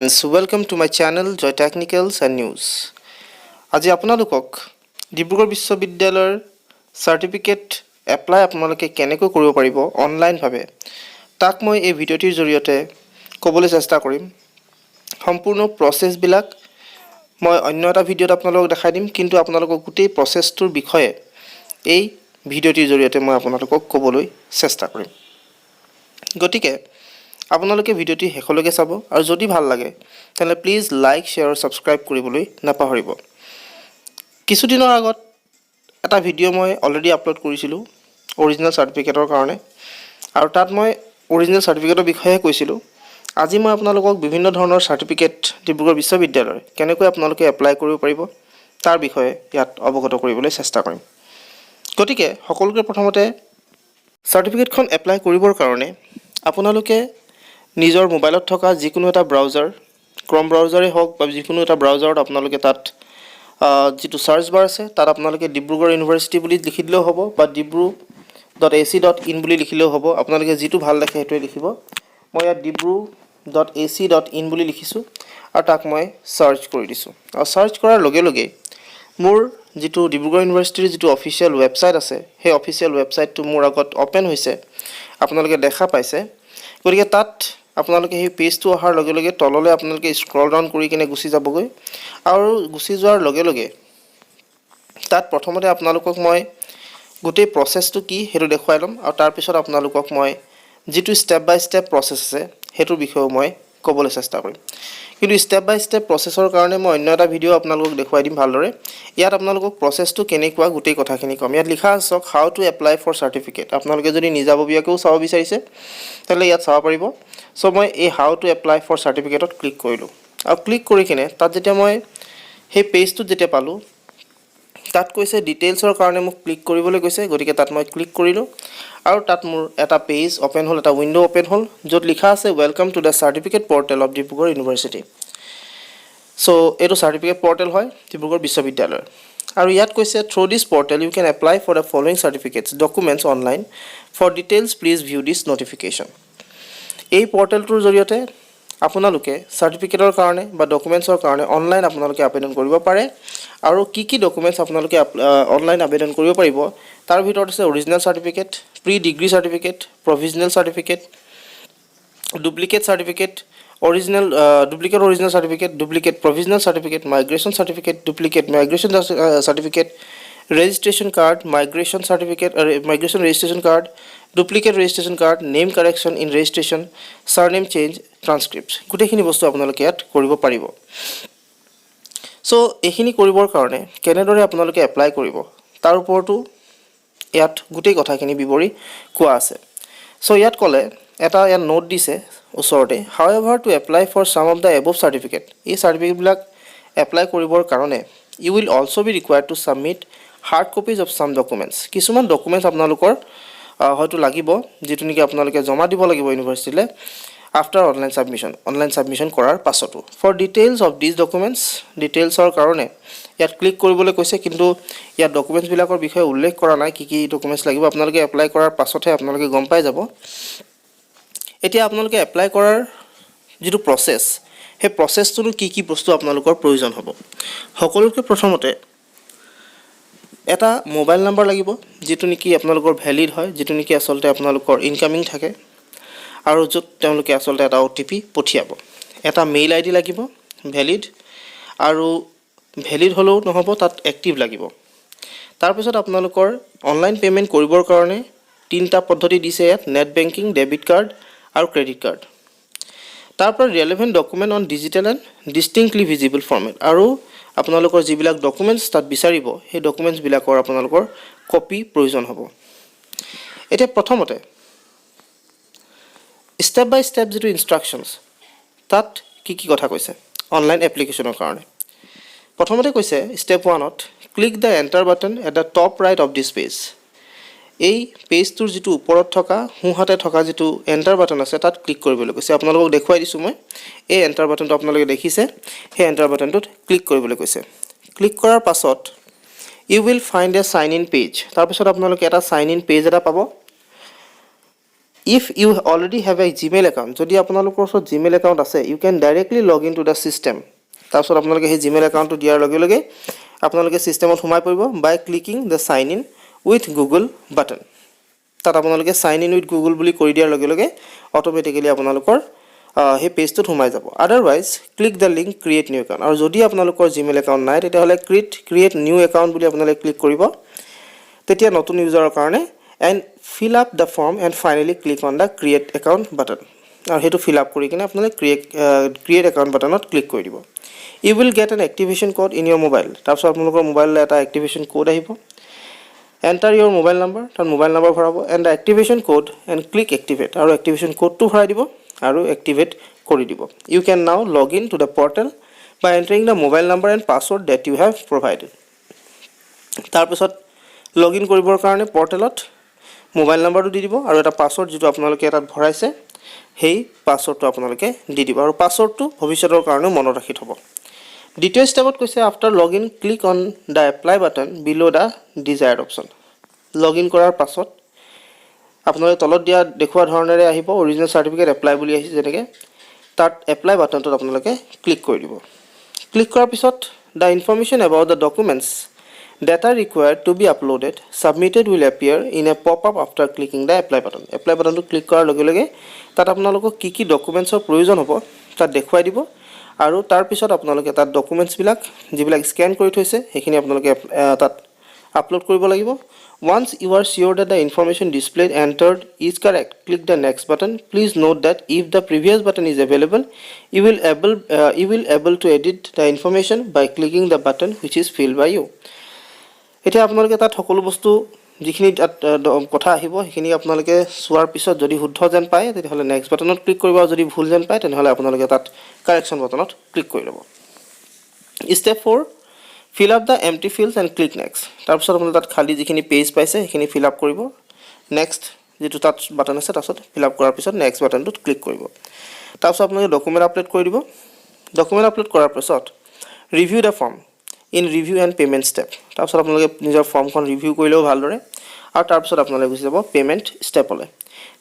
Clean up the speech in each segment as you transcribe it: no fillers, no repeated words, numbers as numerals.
So welcome to my channel Joy Technicals and News. আজি আপোনালোকক ডিব্ৰুগড় বিশ্ববিদ্যালয়ৰ সাৰ্টিফিকেট এপ্লাই আপোনালোকে কেনেকৈ কৰিব পাৰিব অনলাইন ভাবে তাক মই এই ভিডিঅ'টিৰ জৰিয়তে ক'বলৈ চেষ্টা কৰিম। সম্পূৰ্ণ প্ৰসেছ বিলাক মই অন্য এটা ভিডিঅ'ত আপোনালোকক দেখাই দিম, কিন্তু আপোনালোকক গোটেই প্ৰসেছটোৰ বিষয়ে এই ভিডিঅ'টিৰ জৰিয়তে মই আপোনালোকক ক'বলৈ চেষ্টা কৰিম। গতিকে আপোনালোকে ভিডিঅ'টি শেষলৈকে চাব আৰু যদি ভাল লাগে তেনে প্লিজ লাইক শ্বেয়াৰ আৰু সাবস্ক্ৰাইব কৰিবলৈ নাপাহৰিব। কিছুদিনৰ আগত এটা ভিডিঅ' মই অলৰেডি আপলোড কৰিছিলোঁ অৰিজিনেল সাৰ্টিফিকেটৰ কাৰণে, আৰু তাত মই অৰিজিনেল সাৰ্টিফিকেটৰ বিষয়ে কৈছিলোঁ। আজি মই আপোনালোকক বিভিন্ন ধৰণৰ সাৰ্টিফিকেট ডিব্ৰুগড় বিশ্ববিদ্যালয়ৰ কেনেকৈ আপোনালোকে এপ্লাই কৰিব পাৰিব তাৰ বিষয়ে ইয়াত অৱগত কৰিবলৈ চেষ্টা কৰিম। গতিকে সকলোকে প্ৰথমতে সাৰ্টিফিকেটখন এপ্লাই কৰিবৰ কাৰণে আপোনালোকে নিজৰ মোবাইলত থকা যিকোনো এটা ব্ৰাউজাৰ, ক্ৰম ব্ৰাউজাৰেই হওক বা যিকোনো এটা ব্ৰাউজাৰত আপোনালোকে তাত যিটো সাৰ্চ বাৰ আছে তাত আপোনালোকে ডিব্ৰুগড় ইউনিভাৰ্চিটি বুলি লিখি দিলেও হ'ব বা dibru.ac.in বুলি লিখিলেও হ'ব। আপোনালোকে যিটো ভাল দেখে সেইটোৱে লিখিব। মই ইয়াত dibru.ac.in বুলি লিখিছোঁ আৰু তাক মই সাৰ্চ কৰি দিছোঁ। আৰু সাৰ্চ কৰাৰ লগে লগে মোৰ যিটো ডিব্ৰুগড় ইউনিভাৰ্চিটিৰ যিটো অফিচিয়েল ৱেবছাইট আছে সেই অফিচিয়েল ৱেবছাইটটো মোৰ আগত অপেন হৈছে, আপোনালোকে দেখা পাইছে। গতিকে তাত আপোনালোকে সেই পেজটো অহাৰ লগে লগে তললৈ আপোনালোকে স্ক্ৰল ডাউন কৰি কিনে গুচি যাবগৈ, আৰু গুচি যোৱাৰ লগে লগে তাত প্ৰথমতে আপোনালোকক মই গোটেই প্ৰচেছটো কি সেইটো দেখুৱাই ল'ম, আৰু তাৰপিছত আপোনালোকক মই যিটো ষ্টেপ বাই ষ্টেপ প্ৰচেছ আছে সেইটোৰ বিষয়েও মই ক'বলৈ চেষ্টা কৰিম। কিন্তু ষ্টেপ বাই ষ্টেপ প্ৰচেছৰ কাৰণে মই অন্য এটা ভিডিঅ' আপোনালোকক দেখুৱাই দিম ভালদৰে। ইয়াত আপোনালোকক প্ৰচেছটো কেনেকুৱা গোটেই কথাখিনি ক'ম। ইয়াত লিখা আছে how to apply for certificate. আপোনালোকে যদি নিজাববীয়াকৈও চাব বিচাৰিছে তেতিয়াহ'লে ইয়াত চাব পাৰিব। চ' মই এই হাউ টু এপ্লাই ফৰ চাৰ্টিফিকেটত ক্লিক কৰিলোঁ, আৰু ক্লিক কৰি কিনে তাত যেতিয়া মই সেই পেজটোত যেতিয়া পালোঁ তাত কৈছে ডিটেইলছৰ কাৰণে মোক ক্লিক কৰিবলৈ কৈছে। গতিকে তাত মই ক্লিক কৰিলোঁ আৰু তাত মোৰ এটা পেজ অ'পেন হ'ল, এটা উইণ্ড' অ'পেন হ'ল য'ত লিখা আছে welcome to the certificate portal of Dibrugarh university. So' এইটো চাৰ্টিফিকেট পৰ্টেল হয় ডিব্ৰুগড় বিশ্ববিদ্যালয়ৰ, আৰু ইয়াত কৈছে through this portal you can apply for the following certificates documents online for details please view this notification. এই পৰ্টেলটোৰ জৰিয়তে আপোনালোকে চাৰ্টিফিকেটৰ কাৰণে বা ডকুমেণ্টছৰ কাৰণে অনলাইন আপোনালোকে আবেদন কৰিব পাৰে। আৰু কি কি ডকুমেণ্টছ আপোনালোকে অনলাইন আবেদন কৰিব পাৰিব তাৰ ভিতৰত আছে original certificate, pre degree certificate, provisional certificate, duplicate certificate, duplicate original certificate, duplicate provisional certificate, migration certificate, duplicate migration certificate, registration card, migration certificate, migration registration card, duplicate registration card, name correction in registration, surname change, transcript, গোটেইখিনি বস্তু আপোনালোকে ইয়াত কৰিব পাৰিব। চ' এইখিনি কৰিবৰ কাৰণে কেনেদৰে আপোনালোকে এপ্লাই কৰিব তাৰ ওপৰতো ইয়াত গোটেই কথাখিনি বিৱৰি কোৱা আছে। চ' ইয়াত ক'লে ইয়াত নোট দিছে ওচৰতে, however to apply for some of the above certificate. এই চাৰ্টিফিকেটবিলাক এপ্লাই কৰিবৰ কাৰণে you will also' be required to submit hard copies of some documents. কিছুমান ডকুমেণ্টছ আপোনালোকৰ হয়তো লাগিব, যিটো নেকি আপোনালোকে জমা দিব লাগিব ইউনিভাৰ্চিটিলৈ আফটাৰ অনলাইন ছাবমিশ্যন কৰাৰ পাছতো। For details of this documents, ডিটেইলছৰ কাৰণে ইয়াত ক্লিক কৰিবলৈ কৈছে, কিন্তু ইয়াত ডকুমেণ্টছবিলাকৰ বিষয়ে উল্লেখ কৰা নাই কি কি ডকুমেণ্টছ লাগিব। আপোনালোকে এপ্লাই কৰাৰ পাছতহে আপোনালোকে গম পাই যাব। এতিয়া আপোনালোকে এপ্লাই কৰাৰ যিটো প্ৰচেছ সেই প্ৰচেছটোনো কি কি বস্তু আপোনালোকৰ প্ৰয়োজন হ'ব। সকলোতকৈ প্ৰথমতে এটা মোবাইল নাম্বাৰ লাগিব, যিটো নেকি আপোনালোকৰ ভেলিড হয়, যিটো নেকি আচলতে আপোনালোকৰ ইনকামিং থাকে আৰু য'ত তেওঁলোকে আচলতে এটা OTP পঠিয়াব। এটা মেইল ID লাগিব ভেলিড, আৰু ভেলিড হ'লেও নহ'ব, তাত এক্টিভ লাগিব। তাৰপিছত আপোনালোকৰ অনলাইন পে'মেণ্ট কৰিবৰ কাৰণে 3টা পদ্ধতি দিছে ইয়াত, নেট বেংকিং, ডেবিট কাৰ্ড আৰু ক্ৰেডিট কাৰ্ড। তাৰপৰা relevant document on digital and distinctly visible format, আৰু আপোনালোকৰ যিবিলাক ডকুমেণ্টছ তাত বিচাৰিব সেই ডকুমেণ্টছবিলাকৰ আপোনালোকৰ কপি প্ৰয়োজন হ'ব। এতিয়া প্ৰথমতে ষ্টেপ বাই ষ্টেপ যিটো ইনষ্ট্ৰাকশ্যনছ তাত কি কি কথা কৈছে অনলাইন এপ্লিকেশ্যনৰ কাৰণে। প্ৰথমতে কৈছে ষ্টেপ 1ত click the enter button at the top right of this page. এই পেজটোৰ যিটো ওপৰত থকা সোঁহাতে থকা যিটো এণ্টাৰ বাটন আছে তাত ক্লিক কৰিবলৈ কৈছে। আপোনালোকক দেখুৱাই দিছোঁ মই, এই এণ্টাৰ বাটনটো আপোনালোকে দেখিছে, সেই এণ্টাৰ বাটনটোত ক্লিক কৰিবলৈ কৈছে। ক্লিক কৰাৰ পাছত you will find a sign in page. তাৰপিছত আপোনালোকে এটা চাইন ইন পেজ এটা পাব। If you already have a Gmail account, যদি আপোনালোকৰ ওচৰত Gmail account আছে, you can directly log into the system. তাৰপিছত আপোনালোকে সেই Gmail accountটো দিয়াৰ লগে লগে আপোনালোকে সিস্টেমত সোমাই পৰিব by clicking the sign in with Google button. তাত আপোনালোকে sign in with Google বুলি কৰি দিয়াৰ লগে লগে অটোমেটিক্যালি আপোনালোকৰ সেই পেজটোত সোমাই যাব. Otherwise click the link create new account, আৰু যদি আপোনালোকৰ Gmail account নাই তেতিয়াহ'লে ক্ৰিয়েট নিউ একাউণ্ট বুলি আপোনালোকে ক্লিক কৰিব, তেতিয়া নতুন ইউজাৰৰ কাৰণে, and fill up the form and finally click on the create account button. আৰু হেতু fill up কৰি কিনে আপোনালোকে create account buttonত ক্লিক কৰি দিব. You will get an activation code in your mobile. তাৰপিছত আপোনালোকৰ মোবাইললৈ এটা activation code আহিব. Enter your mobile number, তাৰ মোবাইল নম্বৰ ভৰাব, and the activation code and click activate, আৰু activation codeটো ভৰাই দিব আৰু activate কৰি দিব. You can now log in to the portal by entering the mobile number and password that you have provided. তাৰপিছত লগ in কৰিবৰ কাৰণে পৰ্টেলত মোবাইল নম্বৰটো দি দিব আৰু এটা পাছৱৰ্ড যেটো আপোনালোকে এটাত ভৰাইছে সেই পাছৱৰ্ডটো আপোনালোকে দি দিব, আৰু পাছৱৰ্ডটো ভৱিষ্যতৰ কাৰণে মনত ৰাখি থব. দ্বিতীয় ষ্টেপত কৈছে after log in click on the apply button below the desired option. Log in কৰাৰ পাছত আপোনালোকে তলত দিয়া দেখুওৱা ধৰণেৰে আহিব অৰিজিনেল চাৰ্টিফিকেট এপ্লাই বুলি আহিছে, যেনেকৈ তাত এপ্লাই বাটনটোত আপোনালোকে ক্লিক কৰি দিব. ক্লিক কৰাৰ পিছত the information about the documents that are required to be uploaded submitted will appear in a pop-up after clicking the apply button. Apply button to click কৰাৰ লগে লগে তাত আপোনালোকক কি ডকুমেণ্টছৰ প্ৰয়োজন হ'ব তাত দেখুৱাই দিব, আৰু তাৰ পিছত আপোনালোকে তাত ডকুমেণ্টছবিলাক যিবিলাক স্কেন কৰি থৈছে সেইখিনি আপোনালোকে তাত আপলোড কৰিব লাগিব. Once you are sure that the information displayed entered is correct, click the next button. Please note that if the previous button is available, you will able to edit the information by clicking the button which is filled by you. এতিয়া আপোনালোকে তাত সকলো বস্তু যিখিনি কথা আহিব সেইখিনি আপোনালোকে চোৱাৰ পিছত যদি শুদ্ধ যেন পায় তেতিয়াহ'লে নেক্সট বাটনত ক্লিক কৰিব, আৰু যদি ভুল যেন পায় তেতিয়াহ'লে আপোনালোকে তাত কাৰেকশ্যন বাটনত ক্লিক কৰি ল'ব. Step 4, fill up the empty fields and click next. তাৰপিছত আপোনালোকে তাত খালী যিখিনি পেজ পাইছে সেইখিনি ফিল আপ কৰিব. নেক্সট যিটো তাত বাটন আছে তাৰপিছত ফিল আপ কৰাৰ পিছত নেক্সট বাটনটোত ক্লিক কৰিব. তাৰপিছত আপোনালোকে ডকুমেণ্ট আপলোড কৰি দিব. ডকুমেণ্ট আপলোড কৰাৰ পিছত review the form in review and payment step. তাৰপিছত আপোনালোকে নিজৰ ফৰ্মখন ৰিভিউ কৰিলেও ভালদৰে, আৰু তাৰপিছত আপোনালোকে গুচি যাব পে'মেণ্ট ষ্টেপলৈ.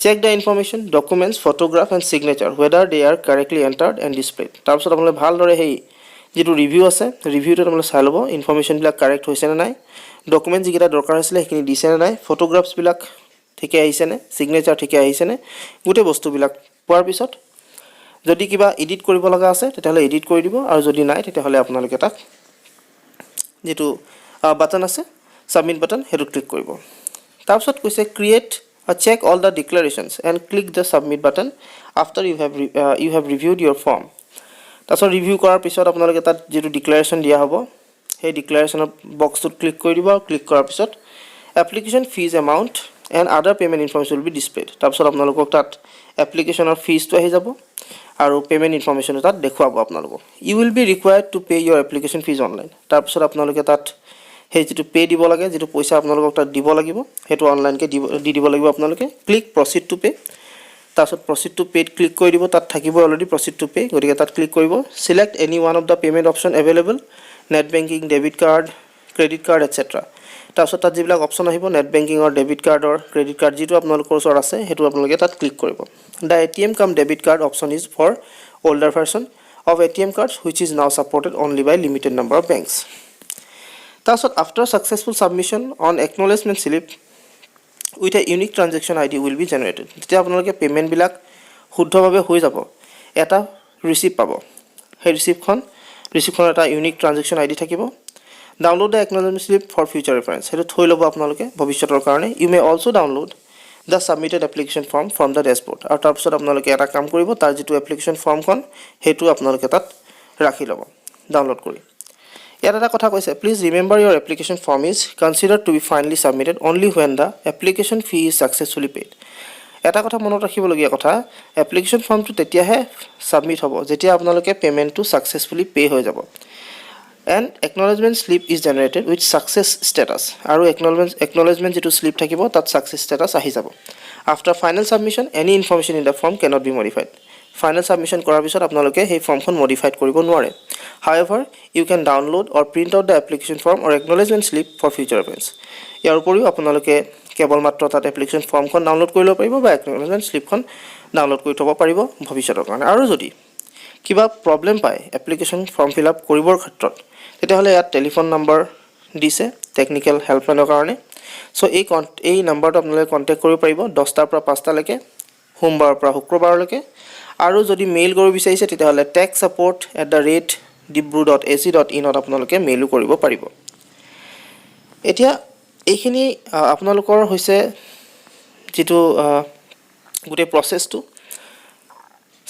Check the information documents photograph and signature whether they are correctly entered and displayed. তাৰপিছত আপোনালোকে ভালদৰে সেই যিটো ৰিভিউ আছে ৰিভিউটো আপোনালোকে চাই ল'ব ইনফৰমেশ্যনবিলাক কাৰেক্ট হৈছেনে নাই, ডকুমেণ্ট যিকেইটা দৰকাৰ হৈছিলে সেইখিনি দিছেনে নাই, ফটোগ্ৰাফছবিলাক ঠিকে আহিছেনে, ছিগনেচাৰ ঠিকে আহিছেনে, গোটেই বস্তুবিলাক পোৱাৰ পিছত যদি কিবা এডিট কৰিব লগা আছে তেতিয়াহ'লে এডিট কৰি দিব, আৰু যদি নাই তেতিয়াহ'লে আপোনালোকে তাক যেটো বাটন আছে সাবমিট বাটন হেতু ক্লিক কৰিব. তাৰপিছত কৈছে create check all the declarations and click the submit button after you have reviewed your form. তাৰপিছত ৰিভিউ কৰাৰ পিছত আপোনালোকে তাত যেটো ডিক্লাৰেশ্যন দিয়া হ'ব সেই ডিক্লাৰেশ্যনৰ বক্সটোত ক্লিক কৰি দিব, আৰু ক্লিক কৰাৰ পিছত application fees amount and other payment information will be displayed. তাৰপিছত আপোনালোকক তাত এপ্লিকেশ্যনৰ ফিজটো আহি যাব আৰু পে'মেণ্ট ইনফৰমেশ্যনটো তাত দেখুৱাব আপোনালোকক. You will be required to pay' your application fees online. তাৰপিছত আপোনালোকে তাত সেই যিটো পে' দিব লাগে, যিটো পইচা আপোনালোকক তাত দিব লাগিব সেইটো অনলাইনকৈ দি দিব লাগিব আপোনালোকে. Click proceed to pay'. তাৰপিছত প্ৰচিড টু পে'ত ক্লিক কৰি দিব, তাত থাকিব অলৰেডি প্ৰচিড টু পে', গতিকে তাত ক্লিক কৰিব. Select any one of the payment option available, net banking, debit card, credit card etcetera. তাৰপিছত তাত যিবিলাক অপশ্যন আহিব নেট বেংকিঙৰ, ডেবিট কাৰ্ডৰ, ক্ৰেডিট কাৰ্ড যিটো আপোনালোকৰ ওচৰত আছে সেইটো আপোনালোকে তাত ক্লিক কৰিব. The ATM cum debit card option is for older version of ATM cards which is now supported only by limited number of banks. তাৰপিছত after successful submission on acknowledgement slip with a unique transaction ID will be generated. যেতিয়া আপোনালোকে পে'মেণ্টবিলাক শুদ্ধভাৱে হৈ যাব এটা receipt পাব, সেই ৰিচিপ্টখন এটা ইউনিক ট্ৰানজেকশ্যন ID থাকিব. Download the acknowledgement slip for future reference, সেইটো থৈ ল'ব আপোনালোকে ভৱিষ্যতৰ কাৰণে. You may also' download the submitted application form from the dashboard. আৰু তাৰপিছত আপোনালোকে এটা কাম কৰিব, তাৰ যিটো এপ্লিকেশ্যন ফৰ্মখন সেইটো আপোনালোকে তাত ৰাখি ল'ব ডাউনলোড কৰি. ইয়াত এটা কথা কৈছে, please remember your application form is considered to be finally submitted only when the application fee is successfully paid. এটা কথা মনত ৰাখিবলগীয়া কথা, এপ্লিকেশ্যন ফৰ্মটো তেতিয়াহে ছাবমিট হ'ব যেতিয়া আপোনালোকে পে'মেণ্টটো ছাকচেছফুলি পে' হৈ যাব. And acknowledgement slip is generated with success status, আৰু একনলেজমেণ্ট যিটো শ্লিপ থাকিব তাত ছাকচেছ ষ্টেটাছ আহি যাব. After final submission any information in the form cannot be modified. Final submission কৰাৰ পিছত আপোনালোকে সেই ফৰ্মখন মডিফাইড কৰিব নোৱাৰে. However you can download or print out the application form or acknowledgement slip for future reference. ইয়াৰ উপৰিও আপোনালোকে কেৱল মাত্ৰ তাত এপ্লিকেশ্যন ফৰ্মখন ডাউনলোড কৰি ল'ব পাৰিব বা একনলেজমেণ্ট শ্লিপখন ডাউনলোড কৰি থ'ব পাৰিব ভৱিষ্যতৰ কাৰণে। আৰু যদি কিবা প্ৰব্লেম পায় এপ্লিকেশ্যন ফৰ্ম ফিল আপ কৰিবৰ ক্ষেত্ৰত, তেতিয়াহ'লে ইয়াত টেলিফোন নম্বৰ দিছে টেকনিকেল হেল্পলাইনৰ কাৰণে। চ' এই নাম্বাৰটো আপোনালোকে কণ্টেক্ট কৰিব পাৰিব 10টাৰ পৰা 5টালৈকে, সোমবাৰৰ পৰা শুক্ৰবাৰলৈকে। আৰু যদি মেইল কৰিব বিচাৰিছে তেতিয়াহ'লে techsupport@dibru.ac.in আপোনালোকে মেইলো কৰিব পাৰিব। এতিয়া এইখিনি আপোনালোকৰ হৈছে যিটো গোটেই প্ৰচেছটো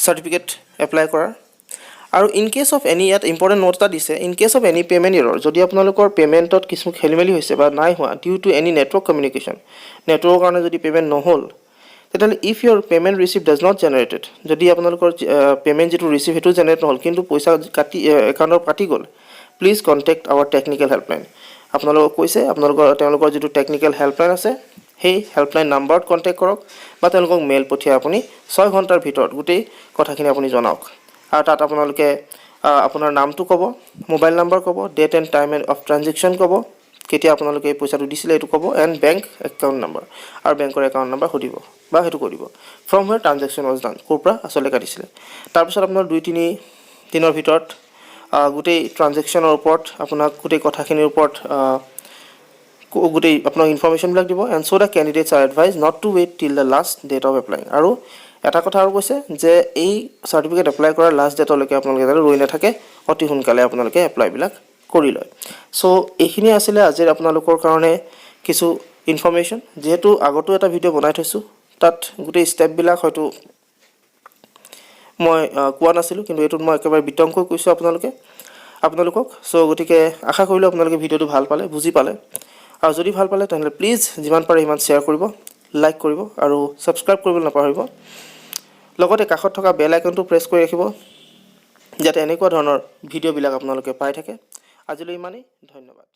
চাৰ্টিফিকেট এপ্লাই কৰাৰ। আৰু ইন কেছ অফ এনি, ইয়াত ইম্পৰ্টেণ্ট নোট এটা দিছে, in case of any payment error, যদি আপোনালোকৰ পে'মেণ্টত কিছু খেলিমেলি হৈছে বা নাই হোৱা due to any network communication, নেটৱৰ্কৰ কাৰণে যদি পে'মেণ্ট নহ'ল, তেতিয়াহ'লে if your payment receive does not generated, যদি আপোনালোকৰ পে'মেণ্ট যিটো ৰিচিভ সেইটো জেনেৰেট নহ'ল কিন্তু পইচা একাউণ্টৰ কাটি গ'ল, please contact our technical helpline. আপোনালোকক কৈছে তেওঁলোকৰ যিটো টেকনিকেল হেল্পলাইন আছে সেই হেল্পলাইন নাম্বাৰত কণ্টেক্ট কৰক বা তেওঁলোকক মেইল পঠিয়াই আপুনি 6 ঘণ্টাৰ ভিতৰত গোটেই কথাখিনি আপুনি জনাওক। আৰু তাত আপোনালোকে আপোনাৰ নামটো ক'ব, মোবাইল নাম্বাৰ ক'ব, date and time of transaction ক'ব, কেতিয়া আপোনালোকে এই পইচাটো দিছিলে এইটো ক'ব, এণ্ড বেংক একাউণ্ট নাম্বাৰ, আৰু বেংকৰ একাউণ্ট নাম্বাৰ সুধিব বা সেইটো কৰিব ফ্ৰম হুৱেৰ ট্ৰানজেকশ্যন ৱাজ ডান, ক'ৰ পৰা আচলতে কাটিছিলে। তাৰপিছত আপোনাৰ 2-3 দিনৰ ভিতৰত গোটেই ট্ৰানজেকশ্যনৰ ওপৰত আপোনাক গোটেই কথাখিনিৰ ওপৰত গোটেই আপোনাক ইনফৰ্মেশ্যনবিলাক দিব। And so' the candidates are advise not to wait till the last date of applying. আৰু এটা কথা আৰু কৈছে যে এই চাৰ্টিফিকেট এপ্লাই কৰাৰ লাষ্ট ডেটলৈকে আপোনালোকে যাতে ৰৈ নাথাকে, অতি সোনকালে আপোনালোকে এপ্লাইবিলাক কৰি লয়। চ' এইখিনি আছিলে আজিৰ আপোনালোকৰ কাৰণে কিছু ইনফৰ্মেশ্যন। যিহেতু আগতো এটা ভিডিঅ' বনাই থৈছোঁ, তাত গোটেই ষ্টেপবিলাক হয়তো মই কোৱা নাছিলোঁ, কিন্তু এইটোত মই একেবাৰে বিতংকৈ কৈছোঁ আপোনালোকক। চ' গতিকে আশা কৰিলোঁ আপোনালোকে ভিডিঅ'টো ভাল পালে, বুজি পালে। আৰু যদি ভাল পালে তেনেহ'লে প্লিজ যিমান পাৰে সিমান শ্বেয়াৰ কৰিব, লাইক কৰিব আৰু ছাবস্ক্ৰাইব কৰিবলৈ নাপাহৰিব। লগতে কাষত থকা বেল আইকনটো প্ৰেছ কৰি ৰাখিব যাতে এনেকুৱা ধৰণৰ ভিডিঅ'বিলাক আপোনালোকে পাই থাকে। আজিলৈ ইমানেই, ধন্যবাদ।